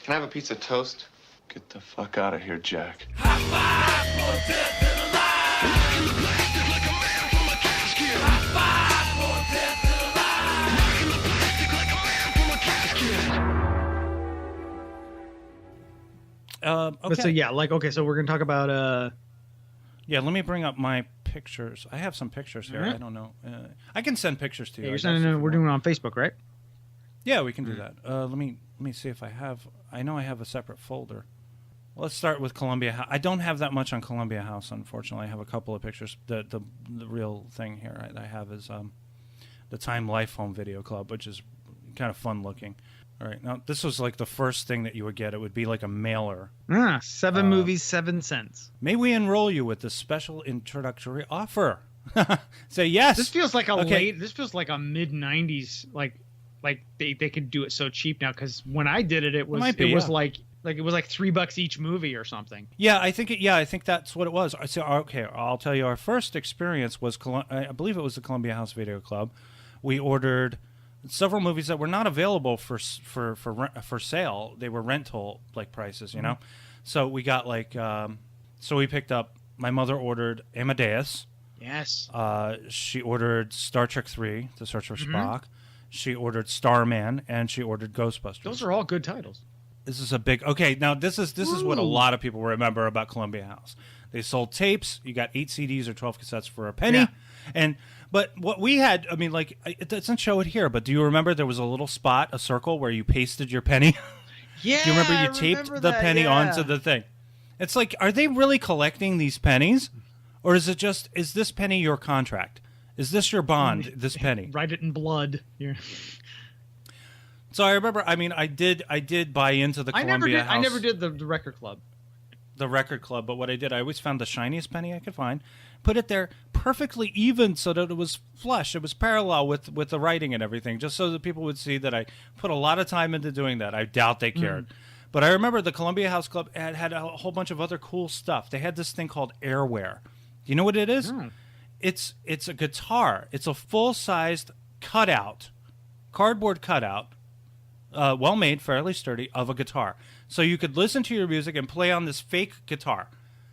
Can I have a piece of toast? Get the fuck out of here, Jack. High five for death and alive. Rockin' the plastic like a man from a casket. High five for death and alive. Rockin' the plastic like a man from a casket. Okay. But so yeah, like okay, so we're gonna talk about Yeah, let me bring up my pictures. I have some pictures here. Alright. I don't know. I can send pictures to you. you're I guess, sending if it, you we're want. doing it on Facebook, right? Yeah, we can do that. Let me see if I have. I know I have a separate folder. Let's start with Columbia House. I don't have that much on Columbia House, unfortunately. I have a couple of pictures. The real thing here I have is the Time Life Home Video Club, which is kind of fun looking. All right, now this was like the first thing that you would get. It would be like a mailer. 7 movies, 7 cents. May we enroll you with this special introductory offer? Say yes. This feels like a Okay. This feels like a mid '90s. Like they could do it so cheap now. Because when I did it, it was might be, it was yeah. like it was like $3 each movie or something. Yeah, I think I think that's what it was. So okay, I'll tell you. Our first experience was I believe it was the Columbia House Video Club. We ordered several movies that were not available for sale. They were rental like prices, you know. So we got like so we picked up. My mother ordered Amadeus. Yes. She ordered Star Trek 3, The Search for Spock. She ordered Starman, and she ordered Ghostbusters. Those are all good titles. This is a big. Okay, now this is what a lot of people remember about Columbia House. They sold tapes. You got 8 CDs or 12 cassettes for a penny, but what we had, I mean, like it doesn't show it here, but do you remember there was a little spot, a circle where you pasted your penny? Yeah. Do you remember you taped the penny onto the thing? It's like, are they really collecting these pennies, or is this penny your contract? Is this your bond? This penny? Write it in blood. Yeah. So I remember. I mean, I did buy into the Columbia House. I never did the record club. The record club, but what I did, I always found the shiniest penny I could find, put it there perfectly even so that it was flush, it was parallel with the writing and everything, just so that people would see that I put a lot of time into doing that. I doubt they cared. But I remember the Columbia House Club had a whole bunch of other cool stuff. They had this thing called Airware. Do you know what it is? It's a guitar. It's a full-sized cutout, cardboard cutout, well made, fairly sturdy, of a guitar. So you could listen to your music and play on this fake guitar.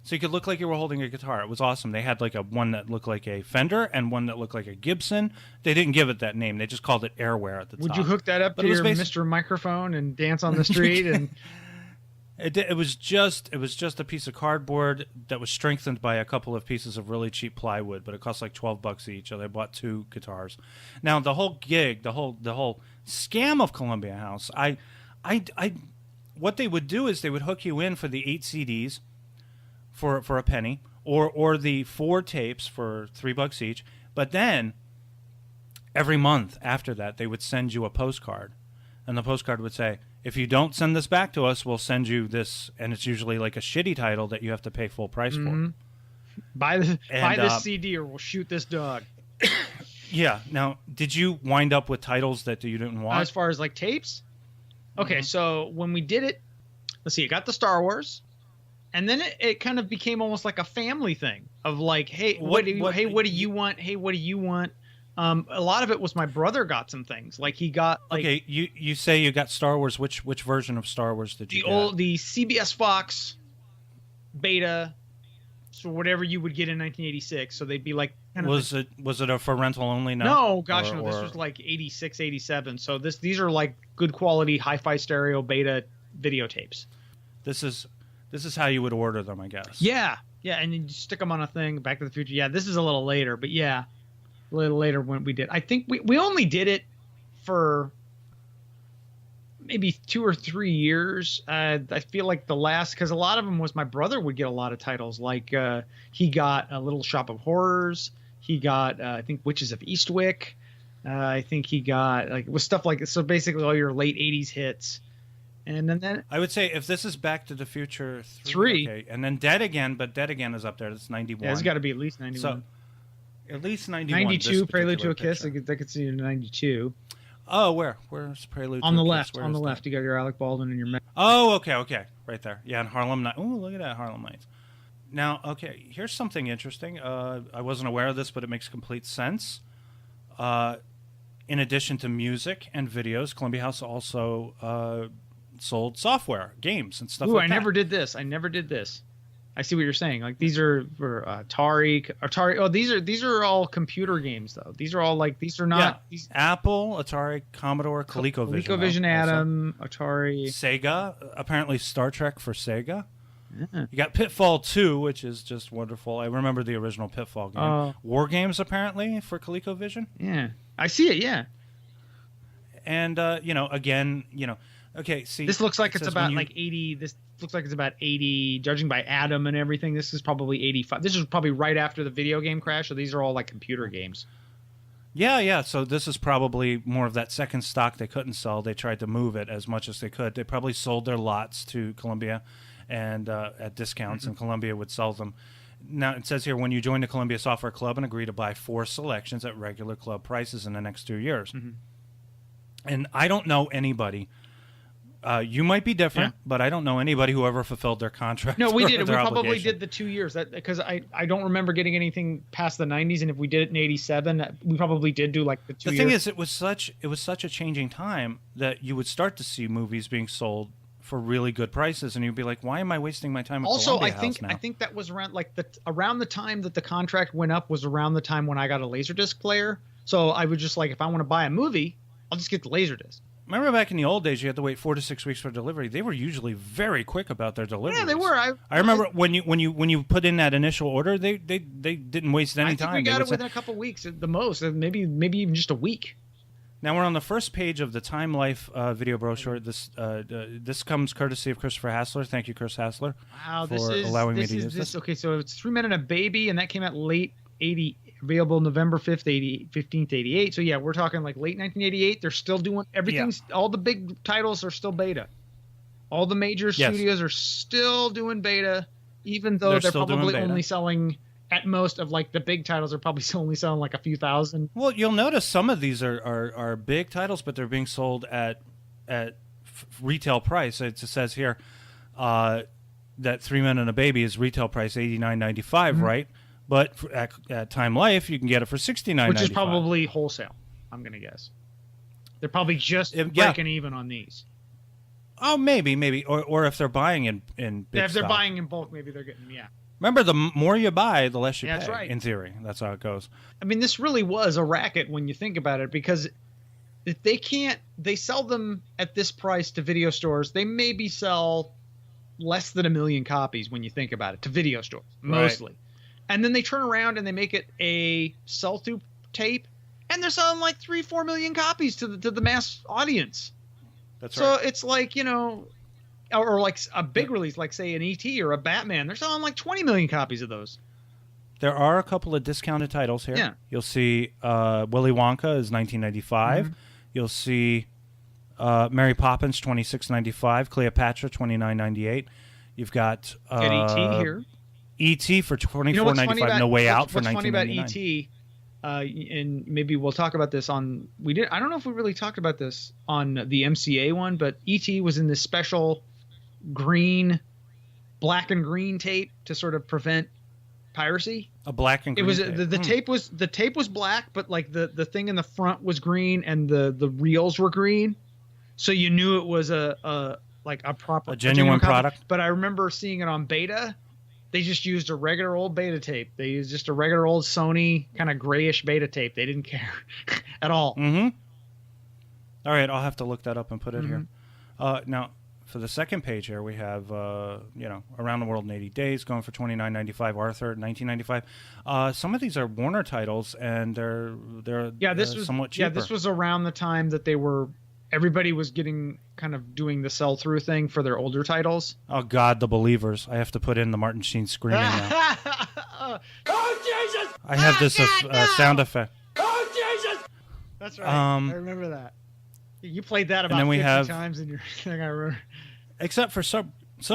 So you could look like you were holding a guitar. It was awesome. They had like one that looked like a Fender and one that looked like a Gibson. They didn't give it that name. They just called it Airware at the top. Would you hook that up to your Mr. Microphone and dance on the street? And It was just a piece of cardboard that was strengthened by a couple of pieces of really cheap plywood, but it cost like $12 each. So they bought 2 guitars. Now the whole gig, the whole scam of Columbia House, what they would do is they would hook you in for the 8 CDs for a penny, or the 4 tapes for $3 each. But then every month after that, they would send you a postcard, and the postcard would say, if you don't send this back to us, we'll send you this, and it's usually like a shitty title that you have to pay full price for. buy this CD or we'll shoot this dog. Yeah. Now, did you wind up with titles that you didn't want? As far as like tapes? Okay, so when we did it, let's see, it got the Star Wars, and then it kind of became almost like a family thing of like, hey, what do you want? Hey, what do you want? A lot of it was my brother got some things. Like he got like okay, you say you got Star Wars. Which version of Star Wars did you get? The CBS Fox beta, so whatever you would get in 1986. So they'd be like, was it a for rental only? No, gosh, no. This was like 86, 87. So these are like good quality hi-fi stereo beta videotapes. This is how you would order them, I guess. Yeah, and you stick them on a thing. Back to the Future. Yeah, this is a little later, but yeah, a little later when we did. I think we only did it for maybe 2 or 3 years. I feel like the last, because a lot of them was my brother would get a lot of titles. Like he got a Little Shop of Horrors. He got I think Witches of Eastwick. I think he got like it was stuff like so basically all your late 80s hits. And then I would say if this is Back to the Future 3, okay, and then Dead Again, but Dead Again is up there. That's 91. Yeah, it's got to be at least 91. So at least 91. 92, Prelude to a Kiss. Picture. I could see you in 92. Oh, where's Prelude on to the a left? Kiss? On the left, you got your Alec Baldwin and your. Oh, okay, right there. Yeah, and Harlem Nights. Oh, look at that, Harlem Nights. Now, okay, here's something interesting. I wasn't aware of this, but it makes complete sense. In addition to music and videos, Columbia House also sold software, games, and stuff Ooh, like I that. never did this. I see what you're saying. Like these are for Atari. Oh, these are all computer games though. These are all like these are not. These, Apple, Atari, Commodore, ColecoVision. ColecoVision, Atom, Atari, Sega. Apparently, Star Trek for Sega. Yeah. You got Pitfall 2, which is just wonderful. I remember the original Pitfall game. War Games, apparently, for ColecoVision. Yeah, I see it. Yeah, and again, okay. See, this looks like it's about like 80. This looks like it's about 80, judging by Atom and everything. This is probably 85. This is probably right after the video game crash. So these are all like computer games. Yeah. So this is probably more of that second stock they couldn't sell. They tried to move it as much as they could. They probably sold their lots to Columbia, and at discounts, and Columbia would sell them. Now it says here, when you join the Columbia Software Club and agree to buy 4 selections at regular club prices in the next 2 years. And I don't know anybody. You might be different, but I don't know anybody who ever fulfilled their contract. No, we did. We probably did the 2 years because I don't remember getting anything past the 90s, and if we did it in 87, we probably did do like the 2 years. The thing is, it was such a changing time that you would start to see movies being sold for really good prices, and you'd be like, "Why am I wasting my time?" At Also, Columbia House now? I think that was around around the time that the contract went up was around the time when I got a Laserdisc player. So I would just like, if I want to buy a movie, I'll just get the Laserdisc. Remember back in the old days, you had to wait 4 to 6 weeks for delivery. They were usually very quick about their delivery. Yeah, they were. I remember when you put in that initial order, they didn't waste any time. I think we got it within a couple of weeks at the most, maybe even just a week. Now we're on the first page of the Time Life video brochure. This comes courtesy of Christopher Hasler. Thank you, Chris Hasler, for allowing me to use this. Okay, so it's 3 Men and a Baby, and that came out late 80. Available November 5th, 15th, 88. So yeah, we're talking like late 1988. They're still doing everything. Yeah. All the big titles are still beta. All the major studios are still doing beta, even though they're probably only selling at most of like the big titles are probably still only selling like a few thousand. Well, you'll notice some of these are big titles, but they're being sold at retail price. It says here that 3 Men and a Baby is retail price $89.95, right? But at Time Life, you can get it for $69.95. Which is probably wholesale, I'm going to guess. They're probably just breaking even on these. Oh, maybe. Or if they're buying in big if they're stock. buying in bulk, maybe they're getting, Remember, the more you buy, the less you pay. That's right. In theory. That's how it goes. I mean, this really was a racket when you think about it, because if they sell them at this price to video stores, they maybe sell less than 1 million copies when you think about it, to video stores, mostly. Right. And then they turn around and they make it a sell-through tape, and they're selling like 3-4 million copies to the mass audience. That's right. So it's like, or like a big release, like say an E.T. or a Batman. They're selling like 20 million copies of those. There are a couple of discounted titles here. Yeah. You'll see Willy Wonka is $19.95. You'll see Mary Poppins $26.95. Cleopatra $29.98. You've got E.T. here. E.T. for $24.95. No Way Out for $19.99. What's funny about E.T., and maybe we'll talk about this on... I don't know if we really talked about this on the MCA one, but E.T. was in this special black and green tape to sort of prevent piracy. A black and green tape. The tape was black, but like the thing in the front was green and the reels were green. So you knew it was a genuine product. But I remember seeing it on beta. They just used a regular old beta tape. They used just a regular old Sony kind of grayish beta tape. They didn't care at all. Mm-hmm. All right, I'll have to look that up and put it here. Now, for the second page here, we have Around the World in 80 Days going for $29.95. Arthur $19.95. Some of these are Warner titles, and they're somewhat cheaper. Yeah, this was around the time that everybody was doing the sell-through thing for their older titles. Oh, God, The Believers. I have to put in the Martin Sheen screaming now. Oh, Jesus! I have this sound effect. Oh, Jesus! That's right. I remember that. You played that about 50 times in your thing, I remember. Except for some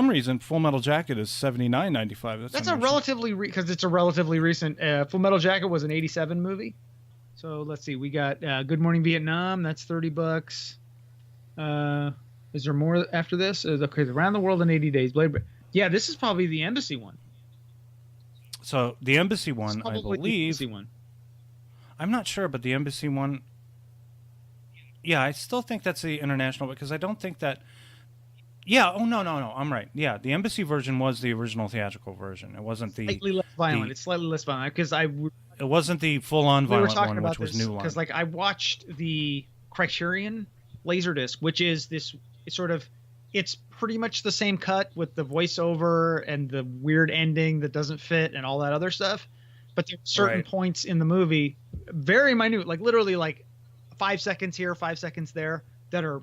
reason, Full Metal Jacket is $79.95. That's a relatively... because it's a relatively recent... Full Metal Jacket was an 87 movie. So let's see. We got Good Morning Vietnam. That's $30. Is there more after this? Okay, Around the World in 80 Days. Yeah, this is probably the Embassy one. So the Embassy one, I believe. The Embassy one. I'm not sure, but the Embassy one. Yeah, I still think that's the international, because I don't think that Yeah. Oh no. I'm right. Yeah, the Embassy version was the original theatrical version. It wasn't the. Slightly less violent. It's slightly less violent because It wasn't the full-on we were violent talking one, about which was this New Line. because like I watched the Criterion Laserdisc, which is this sort of it's pretty much the same cut with the voiceover and the weird ending that doesn't fit and all that other stuff. But there are certain Right. points in the movie, very minute, like literally like 5 seconds here, 5 seconds there, that are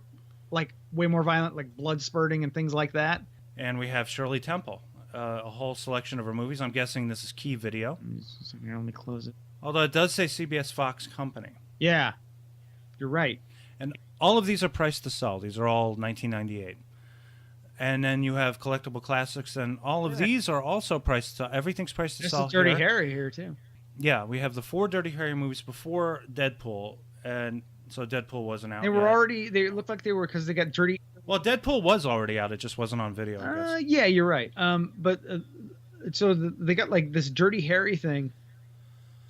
like way more violent, like blood spurting and things like that. And we have Shirley Temple, a whole selection of her movies. I'm guessing this is Key Video, Let me close it. although it does say CBS Fox Company. Yeah, you're right. And all of these are priced to sell. These are all 1998. And then you have collectible classics, and all of these are also priced to. Everything's priced to This sell. is Dirty here. Harry here too. Yeah, we have the 4 Dirty Harry movies before Deadpool, and so Deadpool wasn't out. They were yet. already. They looked like they were because they got dirty. Well, Deadpool was already out. It just wasn't on video. I guess. Yeah, you're right. They got like this Dirty Harry thing.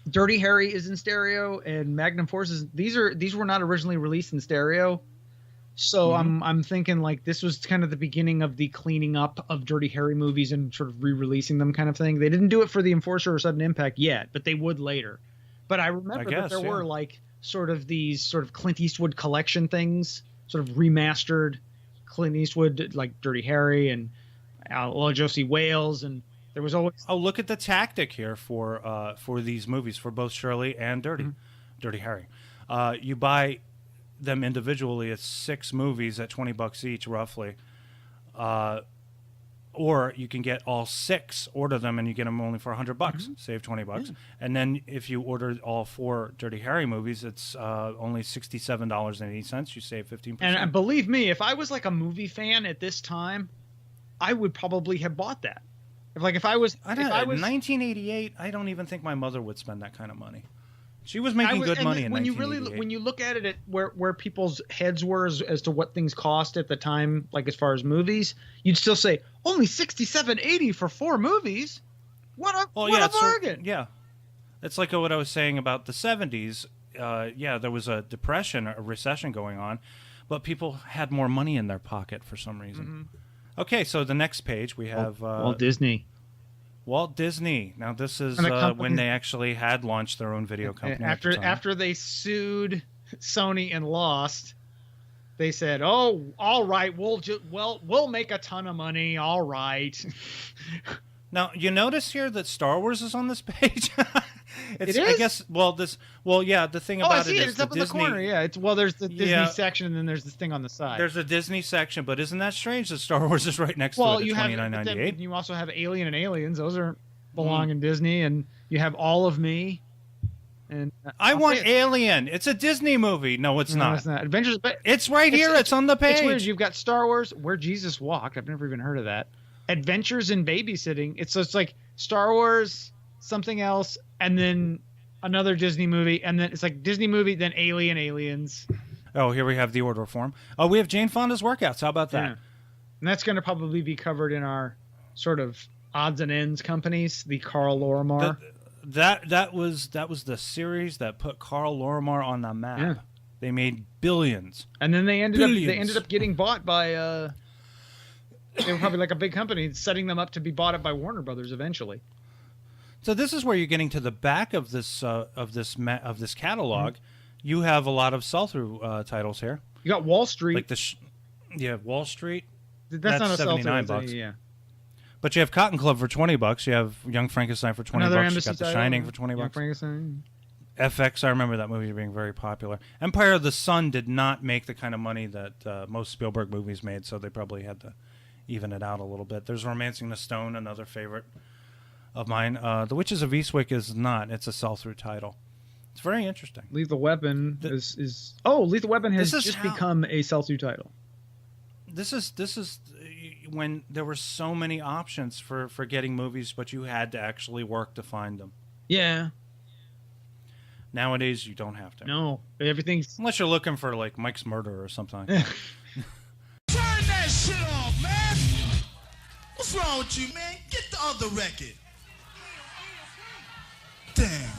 Dirty Harry is in stereo, and Magnum Force is. These were not originally released in stereo, so I'm thinking like this was kind of the beginning of the cleaning up of Dirty Harry movies and sort of re-releasing them kind of thing. They didn't do it for the Enforcer or Sudden Impact yet, but they would later. But I remember that there were like sort of these sort of Clint Eastwood collection things, sort of remastered Clint Eastwood like Dirty Harry and Outlaw Josie Wales, and there was always Look at the tactic here for these movies, for both Shirley and Dirty Harry. You buy them individually. It's 6 movies at $20 each, roughly. Or you can get all 6, order them, and you get them only for $100. Save $20. Yeah. And then if you order all 4 Dirty Harry movies, it's only $67.80. You save 15%. And believe me, if I was like a movie fan at this time, I would probably have bought that. If I was 1988, I don't even think my mother would spend that kind of money. She was making good money in 1988. When you look at it at where people's heads were as to what things cost at the time, like as far as movies, you'd still say only $67.80 for 4 movies. What a bargain! Yeah, it's like what I was saying about the 70s. Yeah, there was a depression, a recession going on, but people had more money in their pocket for some reason. Okay, so the next page we have Walt Disney. Walt Disney. Now this is when they actually had launched their own video company. After they sued Sony and lost, they said, "Oh, all right, we'll make a ton of money. All right." Now you notice here that Star Wars is on this page. It is? I guess. Yeah. The thing about I see it is it's up the in the Disney, corner. Yeah, there's the Disney section, and then there's this thing on the side. There's a Disney section, but isn't that strange that Star Wars is right next to it at $29.98? You also have Alien and Aliens. Those belong in Disney, and you have All of Me. And I want Alien. It's a Disney movie. No, it's not. It's not. Adventures, but it's right here. It's on the page. It's weird. You've got Star Wars, Where Jesus Walked. I've never even heard of that. Adventures in Babysitting. It's like Star Wars, something else, and then another Disney movie, and then it's like Disney movie, then Alien, Aliens. Oh, here we have the order form. Oh, we have Jane Fonda's workouts. How about that? Yeah. And that's going to probably be covered in our sort of odds and ends companies, the Carl Lorimar. That was the series that put Carl Lorimar on the map. Yeah. They made billions. And then they ended up getting bought by they were probably like a big company setting them up to be bought up by Warner Brothers eventually. So this is where you're getting to the back of this catalog. You have a lot of sell-through titles here. You got Wall Street. Like Wall Street. That's not a $79. Yeah. But you have Cotton Club for $20. You have Young Frankenstein for $20. Another You got The Shining for $20. Young Frankenstein. FX, I remember that movie being very popular. Empire of the Sun did not make the kind of money that most Spielberg movies made, so they probably had to even it out a little bit. There's Romancing the Stone, another favorite of mine. The Witches of Eastwick is not. It's a sell-through title. It's very interesting. Lethal Weapon is Lethal Weapon has just become a sell-through title. This is when there were so many options for getting movies, but you had to actually work to find them. Yeah. Nowadays, you don't have to. No, everything's... Unless you're looking for, like, Mike's Murder or something. Turn that shit off, man! What's wrong with you, man? Get the other record. Damn.